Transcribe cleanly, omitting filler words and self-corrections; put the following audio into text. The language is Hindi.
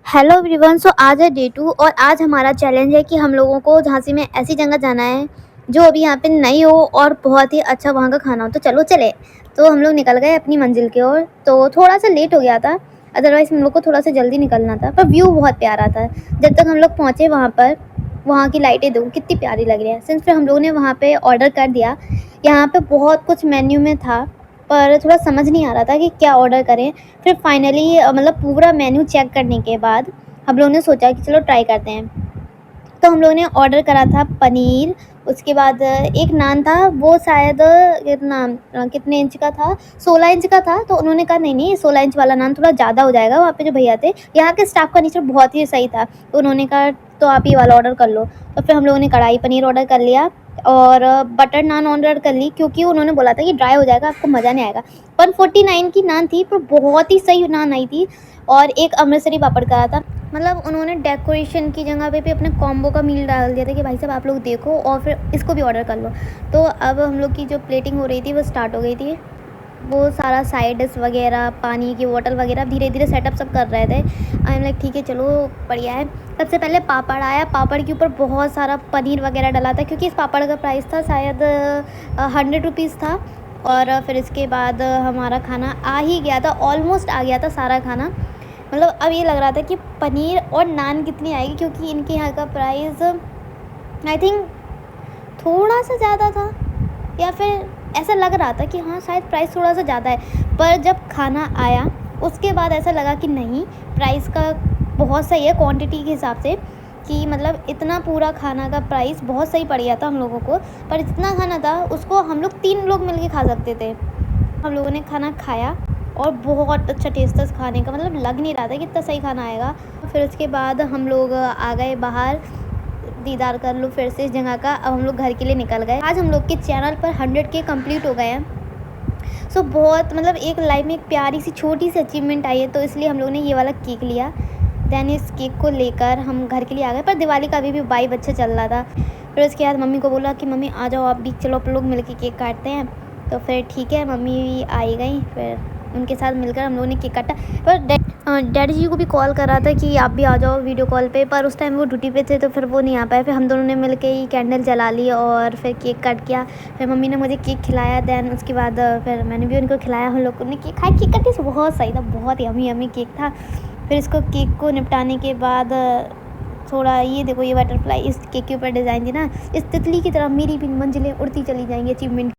Hello everyone. सो आज है डे 2 और आज हमारा चैलेंज है कि हम लोगों को झांसी में ऐसी जगह जाना है जो अभी यहाँ पे नई हो और बहुत ही अच्छा वहाँ का खाना हो। तो चलो चले। तो हम लोग निकल गए अपनी मंजिल की ओर। तो थोड़ा सा लेट हो गया था, अदरवाइज़ हम लोग को थोड़ा सा जल्दी निकलना था, पर व्यू बहुत प्यारा था। जब तक हम लोग पहुँचे वहाँ पर, वहाँ की लाइटें देखो कितनी प्यारी लग रही है। सिंस फिर हम लोगों ने वहाँ पर ऑर्डर कर दिया। यहाँ पर बहुत कुछ मेन्यू में था पर थोड़ा समझ नहीं आ रहा था कि क्या ऑर्डर करें। फिर फाइनली मतलब पूरा मेन्यू चेक करने के बाद हम लोगों ने सोचा कि चलो ट्राई करते हैं। तो हम लोगों ने ऑर्डर करा था पनीर, उसके बाद एक नान था, वो शायद कितने इंच का था, 16 इंच का था। तो उन्होंने कहा नहीं 16 इंच वाला नान थोड़ा ज़्यादा हो जाएगा। वहाँ पे जो भैया थे, यहाँ के स्टाफ का नेचर बहुत ही सही था, तो उन्होंने कहा तो आप ये वाला ऑर्डर कर लो। तो फिर हम लोगों ने कढ़ाई पनीर ऑर्डर कर लिया और बटर नान ऑर्डर कर ली, क्योंकि उन्होंने बोला था कि ड्राई हो जाएगा, आपको मज़ा नहीं आएगा। 149 की नान थी पर बहुत ही सही नान आई थी। और एक अमृतसरी पापड़ करा था। मतलब उन्होंने डेकोरेशन की जगह पे भी अपने कॉम्बो का मील डाल दिया था कि भाई साहब आप लोग देखो और फिर इसको भी ऑर्डर कर लो। तो अब हम लोग की जो प्लेटिंग हो रही थी वो स्टार्ट हो गई थी। वो सारा साइड डिश वगैरह, पानी की बोतल वगैरह धीरे धीरे सेटअप सब कर रहे थे। आई एम लाइक ठीक है चलो बढ़िया है। सबसे पहले पापड़ आया। पापड़ के ऊपर बहुत सारा पनीर वगैरह डला था, क्योंकि इस पापड़ का प्राइस था शायद 100 रुपीज़ था। और फिर इसके बाद हमारा खाना आ ही गया था, ऑलमोस्ट आ गया था सारा खाना। मतलब अब ये लग रहा था कि पनीर और नान कितनी आएगी, क्योंकि इनके यहाँ का प्राइस आई थिंक थोड़ा सा ज़्यादा था, या फिर ऐसा लग रहा था कि हाँ शायद प्राइस थोड़ा सा ज़्यादा है। पर जब खाना आया उसके बाद ऐसा लगा कि नहीं, प्राइस का बहुत सही है क्वांटिटी के हिसाब से, कि मतलब इतना पूरा खाना का प्राइस बहुत सही पड़ गया था हम लोगों को। पर इतना खाना था उसको हम लोग 3 लोग मिल के खा सकते थे। हम लोगों ने खाना खाया और बहुत अच्छा टेस्ट था खाने का, मतलब लग नहीं रहा था कि इतना सही खाना आएगा। फिर उसके बाद हम लोग आ गए बाहर, दीदार कर लो फिर से इस जगह का। अब हम लोग घर के लिए निकल गए। आज हम लोग के चैनल पर 100K कंप्लीट हो गए हैं। सो बहुत मतलब एक लाइफ में एक प्यारी सी छोटी सी अचीवमेंट आई है, तो इसलिए हम लोग ने ये वाला केक लिया। दैन इस केक को लेकर हम घर के लिए आ गए। पर दिवाली का अभी भी वाइब अच्छा चल रहा था। फिर उसके बाद मम्मी को बोला कि मम्मी आ जाओ आप भी, चलो आप लोग मिल के केक काटते हैं। तो फिर ठीक है, मम्मी भी आई गई। फिर उनके साथ मिलकर हम लोगों ने केक काटा। पर डैडी जी को भी कॉल करा था कि आप भी आ जाओ वीडियो कॉल पे, पर उस टाइम वो ड्यूटी पे थे तो फिर वो नहीं आ पाए। फिर हम दोनों ने मिलके ही कैंडल जला ली और फिर केक कट किया। फिर मम्मी ने मुझे केक खिलाया। दैन उसके बाद फिर मैंने भी उनको खिलाया। हम लोग ने केक खाया। केक का टेस्ट बहुत सही था, बहुत यम्मी यम्मी केक था। फिर इसको केक को निपटाने के बाद थोड़ा ये देखो, ये बटरफ्लाई इस केक के ऊपर डिज़ाइन थी ना, इस तितली की तरह मेरी भी मंजिलें उड़ती चली जाएंगी अचीवमेंट।